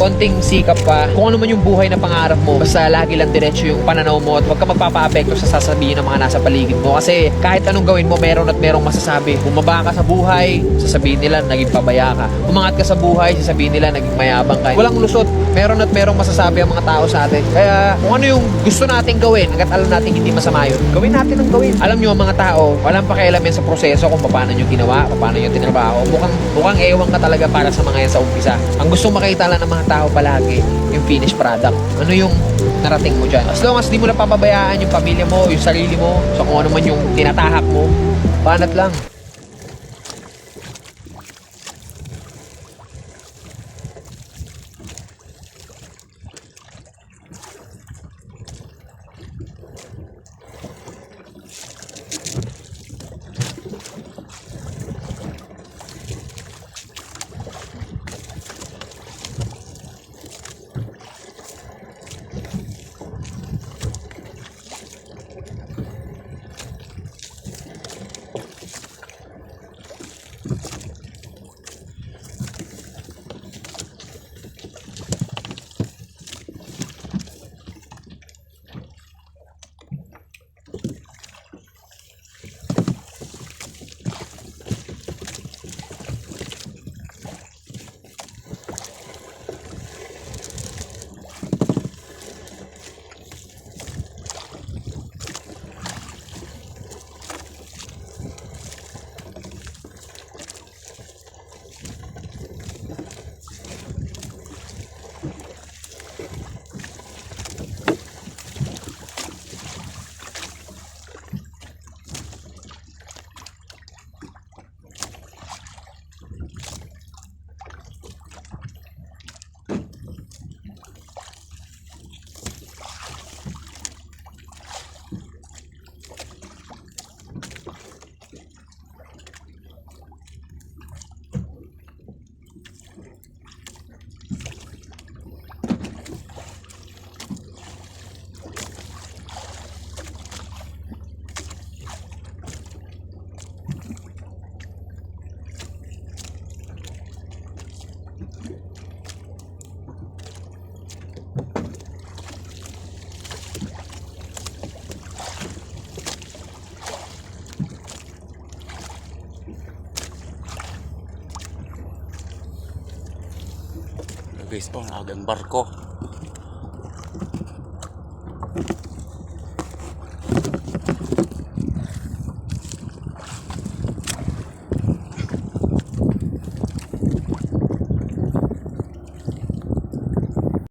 konting sikap pa, kung ano man yung buhay na pangarap mo, basta lagi lang diretso yung pananaw mo at huwag ka magpapa-apekto sa sasabihin ng mga nasa paligid mo. Kasi kahit anong gawin mo, meron at merong masasabi. Bumaba ka sa buhay, sasabihin nila naging pabaya ka. Umangat ka sa buhay, sasabihin nila naging mayabang ka. Walang lusot, meron at merong masasabi ang mga tao sa atin. Kaya kung ano yung gusto nating gawin, hanggat alam natin hindi masama yun, gawin natin ang gawin. Alam nyo, ang mga tao, walang pakialam yan sa proseso kung paano nyo ginawa, paano nyo tinrabaho. Mukhang ewan ka talaga para sa mga yan sa umpisa. Ang gustong makita lang ng mga tao palagi, yung finished product. Ano yung narating mo dyan. As long as di mo napapabayaan yung pamilya mo, yung sarili mo, so kung ano man yung tinatahak mo, banat lang. Guys po, ang agang barko.